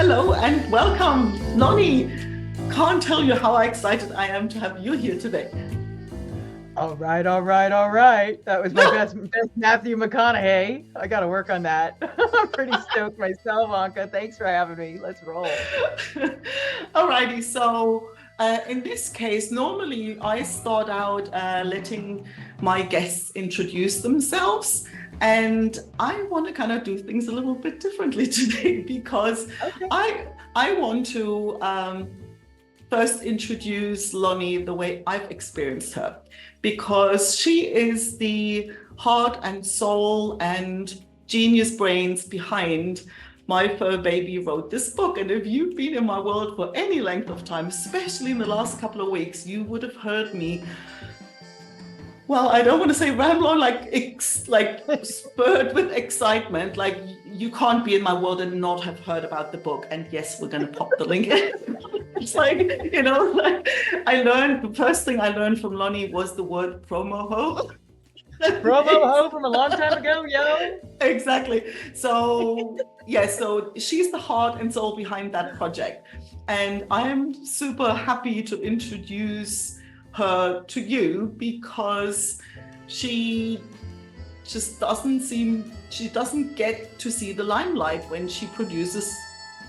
Hello and welcome, Lonnee. Can't tell you how excited I am to have you here today. All right, all right, all right. That was my best Matthew McConaughey. I got to work on that. I'm pretty stoked myself, Anka. Thanks for having me. Let's roll. Alrighty, so in this case, normally I start out letting my guests introduce themselves. And I want to kind of do things a little bit differently today because I want to first introduce Lonnee the way I've experienced her, because she is the heart and soul and genius brains behind My Fur Baby Wrote This Book. And if you've been in my world for any length of time, especially in the last couple of weeks, you would have heard me, well, I don't want to say ramble on, like spurred with excitement. Like, you can't be in my world and not have heard about the book. And yes, we're going to pop the link in. It's like, the first thing I learned from Lonnee was the word promo ho. Promo ho from a long time ago, yo. Exactly. So, so she's the heart and soul behind that project. And I am super happy to introduce her to you because she doesn't get to see the limelight when she produces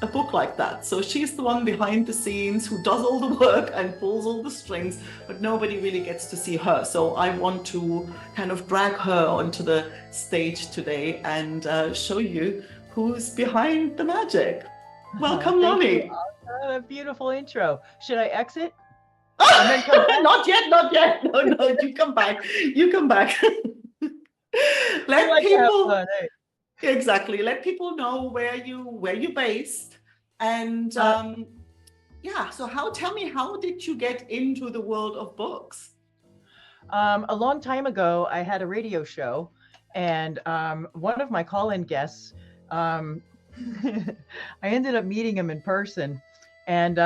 a book like that. So she's the one behind the scenes who does all the work and pulls all the strings, but nobody really gets to see her. So I want to kind of drag her onto the stage today and show you who's behind the magic. Welcome, Lonnee. A beautiful intro. Should I exit? Not yet. No, you come back. Let people exactly. Let people know where you're based, and so tell me, how did you get into the world of books? A long time ago, I had a radio show, and one of my call-in guests, I ended up meeting him in person, and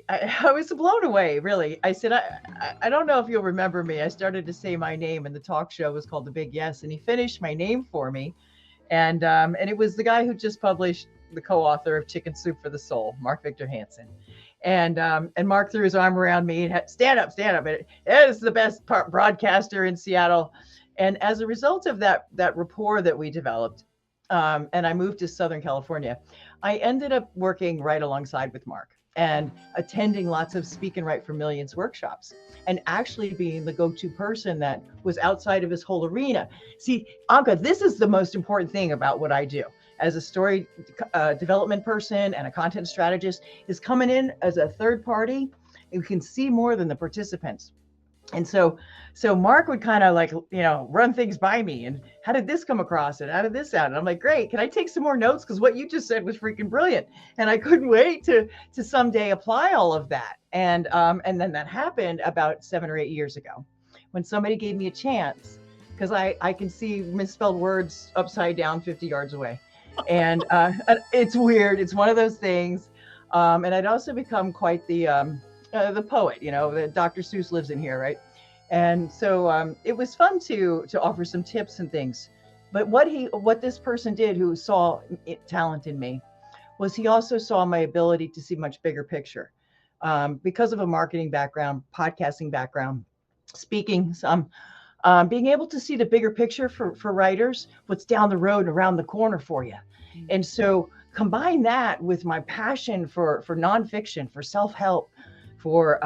I was blown away, really. I said, I don't know if you'll remember me. I started to say my name, and the talk show was called The Big Yes, and he finished my name for me. And it was the guy who just published, the co-author of Chicken Soup for the Soul, Mark Victor Hansen. And Mark threw his arm around me and had, stand up. It is the best broadcaster in Seattle. And as a result of that rapport that we developed, and I moved to Southern California, I ended up working right alongside with Mark and attending lots of Speak and Write for Millions workshops, and actually being the go-to person that was outside of his whole arena. See, Anka, this is the most important thing about what I do as a story development person and a content strategist, is coming in as a third party. You can see more than the participants. And so Mark would kind of like, run things by me. And how did this come across? And how did this sound? And I'm like, great. Can I take some more notes? Because what you just said was freaking brilliant. And I couldn't wait to someday apply all of that. And then that happened about 7 or 8 years ago when somebody gave me a chance, because I can see misspelled words upside down 50 yards away. And it's weird. It's one of those things. And I'd also become quite the poet, the Dr. Seuss lives in here, right? And so it was fun to offer some tips and things. But what this person did, who saw talent in me, was he also saw my ability to see much bigger picture. Because of a marketing background, podcasting background, speaking some, being able to see the bigger picture for writers, what's down the road and around the corner for you. Mm-hmm. And so combine that with my passion for nonfiction, for self-help, for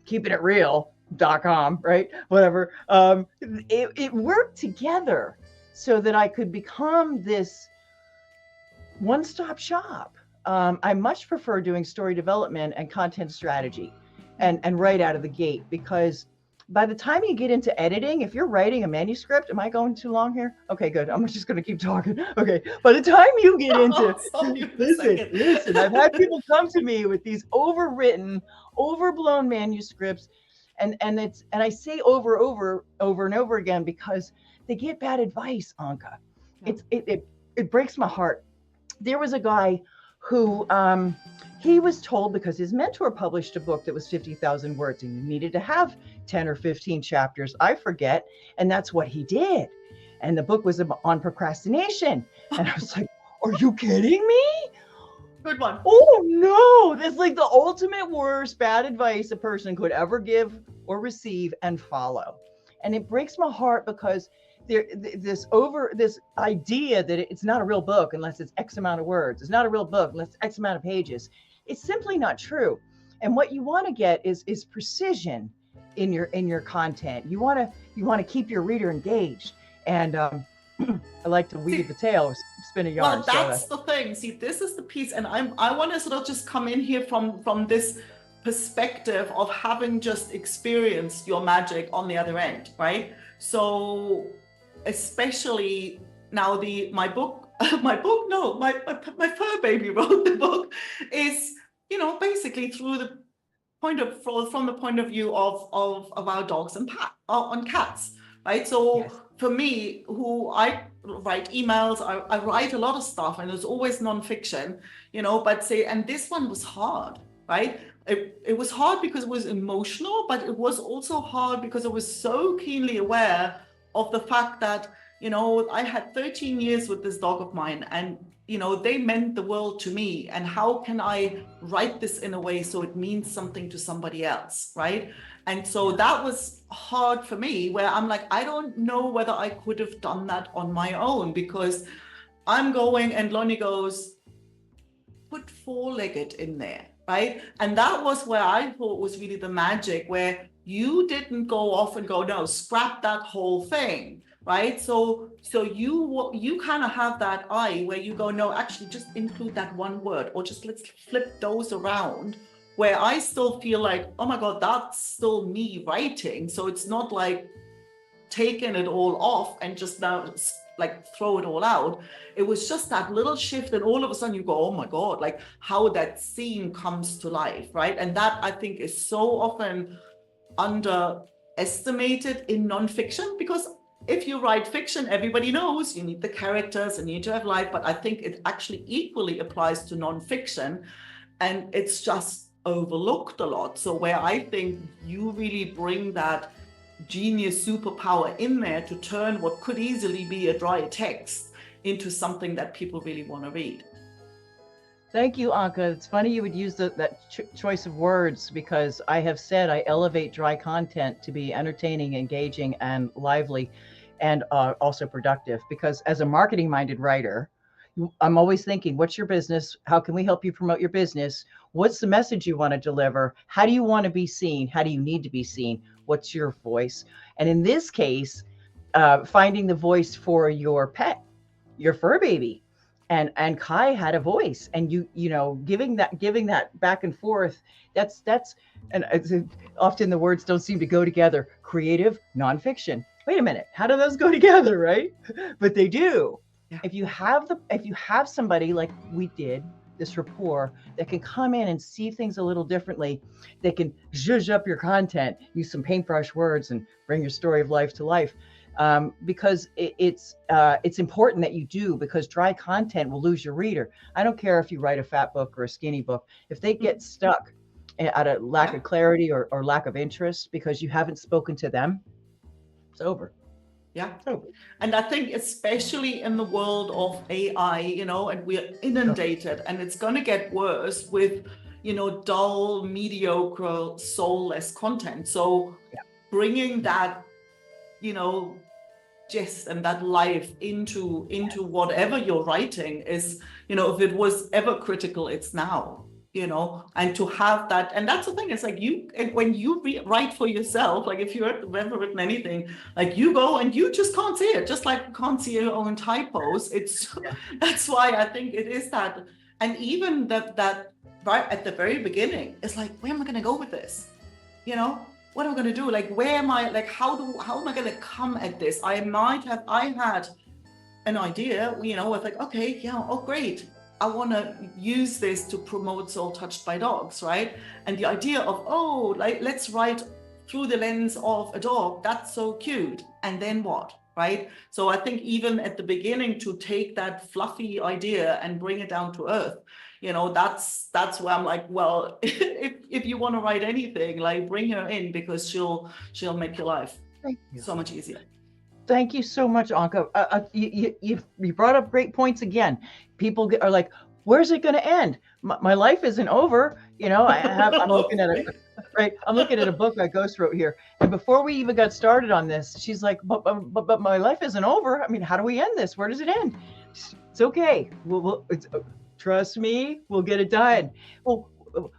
keeping it real.com, right? Whatever. It worked together so that I could become this one-stop shop. I much prefer doing story development and content strategy and right out of the gate, because by the time you get into editing, if you're writing a manuscript, am I going too long here? Okay, good. I'm just going to keep talking. Okay. By the time you get into, listen, I've had people come to me with these overwritten, overblown manuscripts. And I say over and over again, because they get bad advice, Anka. It breaks my heart. There was a guy who, he was told, because his mentor published a book that was 50,000 words and he needed to have 10 or 15 chapters, I forget. And that's what he did. And the book was on procrastination. And I was like, Are you kidding me? Good one. Oh no, that's like the ultimate worst bad advice a person could ever give or receive and follow. And it breaks my heart because this idea that it's not a real book unless it's X amount of words. It's not a real book unless it's X amount of pages. It's simply not true. And what you want to get is precision in your content. You want to keep your reader engaged. And I like to weave See, the tale or spin a yarn. well, that's the thing. See, this is the piece, and I want to sort of just come in here from this perspective of having just experienced your magic on the other end, right? So, especially now, my book, my fur baby wrote the book, is basically through the from the point of view of our dogs and on cats, right? So Yes. for me, who I write emails, I write a lot of stuff, and there's always nonfiction, but and this one was hard, right? It was hard because it was emotional, but it was also hard because I was so keenly aware of the fact that, I had 13 years with this dog of mine, and they meant the world to me. And how can I write this in a way so it means something to somebody else, right? And so that was hard for me, where I'm like, I don't know whether I could have done that on my own, because I'm going, and Lonnee goes, put four-legged in there, right? And that was where I thought was really the magic, where you didn't go off and go, no, scrap that whole thing, right? So you kind of have that eye where you go, no, actually just include that one word, or just let's flip those around, where I still feel like, oh my God, that's still me writing. So it's not like taking it all off and just now like throw it all out. It was just that little shift, and all of a sudden you go, oh my God, like how that scene comes to life, right? And that, I think, is so often underestimated in nonfiction, because if you write fiction, everybody knows you need the characters and you need to have life, but I think it actually equally applies to nonfiction, and it's just overlooked a lot. So where I think you really bring that genius superpower in there to turn what could easily be a dry text into something that people really want to read. Thank you, Anka. It's funny you would use that choice of words, because I have said I elevate dry content to be entertaining, engaging, and lively, and also productive. Because as a marketing-minded writer, I'm always thinking, what's your business? How can we help you promote your business? What's the message you want to deliver? How do you want to be seen? How do you need to be seen? What's your voice? And in this case, finding the voice for your pet, your fur baby. And Kai had a voice, and giving that back and forth. That's and often the words don't seem to go together. Creative, nonfiction. Wait a minute, how do those go together, right? But they do. Yeah. If you have somebody like we did, this rapport, that can come in and see things a little differently, they can zhuzh up your content, use some paintbrush words, and bring your story of life to life. Because it's important that you do, because dry content will lose your reader. I don't care if you write a fat book or a skinny book. If they get stuck at a lack of clarity or lack of interest because you haven't spoken to them, it's over. Yeah. And I think especially in the world of AI, and we're inundated, and it's going to get worse with, dull, mediocre, soulless content. So bringing that, gist and that life into whatever you're writing is, if it was ever critical, it's now. And to have that, and that's the thing, it's like when you write for yourself, like if you've ever written anything, like you go and you just can't see it, just like you can't see your own typos. That's why I think it is that. And even that right at the very beginning, it's like, where am I going to go with this? What am I going to do? Like, where am I, like, how am I going to come at this? I had an idea, with like, okay, yeah, oh, great. I want to use this to promote Soul Touched by Dogs, right? And the idea of, like, let's write through the lens of a dog, that's so cute. And then what, right? So I think even at the beginning, to take that fluffy idea and bring it down to earth, that's where I'm like, well, if you want to write anything, like, bring her in, because she'll make your life so much easier. Thank you so much, Anka. You brought up great points again. People are like, where's it going to end? My life isn't over. I'm looking at it, right? I'm looking at a book I ghost wrote here. And before we even got started on this, she's like, but my life isn't over. I mean, how do we end this? Where does it end? It's okay. Trust me, we'll get it done. Well,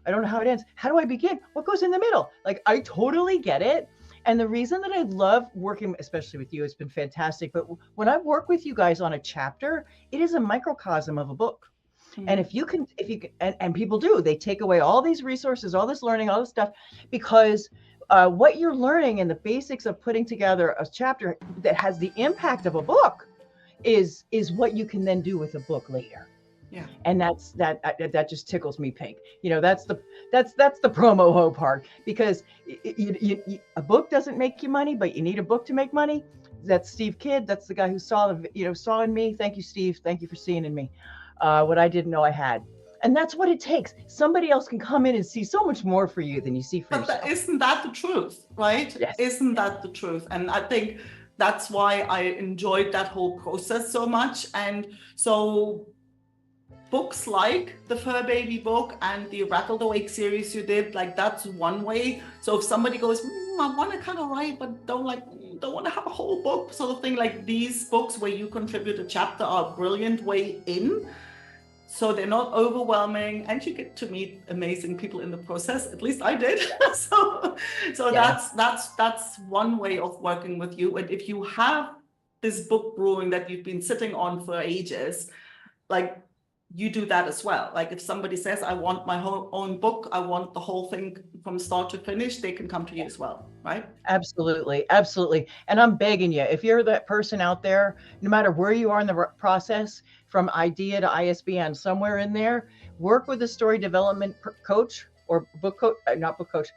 I don't know how it ends. How do I begin? What goes in the middle? Like, I totally get it. And the reason that I love working, especially with you, it's been fantastic. But when I work with you guys on a chapter, it is a microcosm of a book. Mm-hmm. And if you can, and people do, they take away all these resources, all this learning, all this stuff, because what you're learning and the basics of putting together a chapter that has the impact of a book is what you can then do with a book later. Yeah. And that just tickles me pink. That's the promo ho part, because a book doesn't make you money, but you need a book to make money. That's Steve Kidd. That's the guy who saw in me. Thank you, Steve. Thank you for seeing in me what I didn't know I had. And that's what it takes. Somebody else can come in and see so much more for you than you see for yourself. But isn't that the truth, right? Yes. Isn't that the truth? And I think that's why I enjoyed that whole process so much. And so books like the Fur Baby book and the Rattled Awake series you did, like, that's one way. So if somebody goes, I want to kind of write, but don't want to have a whole book sort of thing, like these books where you contribute a chapter are a brilliant way in. So they're not overwhelming, and you get to meet amazing people in the process. At least I did. so yeah. That's one way of working with you. And if you have this book brewing that you've been sitting on for ages, like, you do that as well. Like, if somebody says, I want my own book, I want the whole thing from start to finish, they can come to you as well, right? Absolutely. Absolutely. And I'm begging you, if you're that person out there, no matter where you are in the process, from idea to ISBN, somewhere in there, work with a story development coach or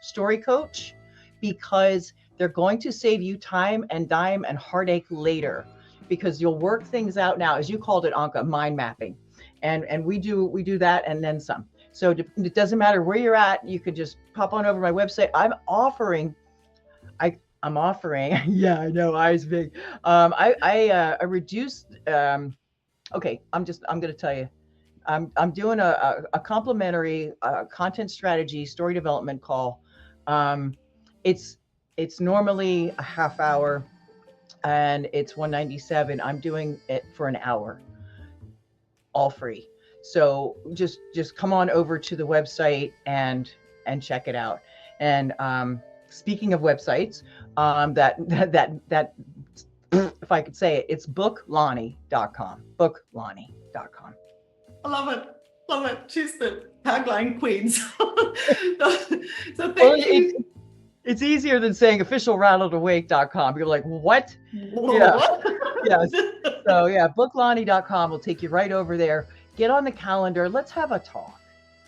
story coach, because they're going to save you time and dime and heartache later, because you'll work things out now, as you called it, Anka, mind mapping. And we do that and then some. So it doesn't matter where you're at. You could just pop on over my website. I'm offering. Yeah, I know, eyes big. I reduced. Okay, I'm going to tell you. I'm doing a complimentary content strategy story development call. It's normally a half hour, and it's $197. I'm doing it for an hour. All free. So just come on over to the website and check it out. And speaking of websites, that if I could say it, it's booklonnee.com. Booklonnee.com. I love it. She's the tagline queen. So thank you. It's easier than saying officialrattledawake.com. You're like, what? Whoa, yeah. What? Yes. So yeah, booklonnee.com will take you right over there. Get on the calendar. Let's have a talk.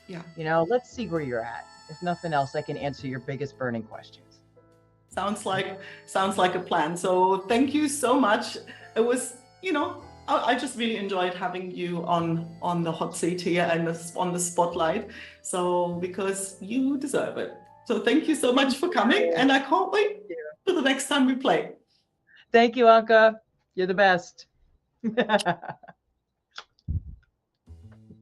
Yeah. Let's see where you're at. If nothing else, I can answer your biggest burning questions. Sounds like a plan. So thank you so much. It was, I just really enjoyed having you on the hot seat here and on the spotlight. So, because you deserve it. So thank you so much for coming, and I can't wait for the next time we play. Thank you, Anka. You're the best.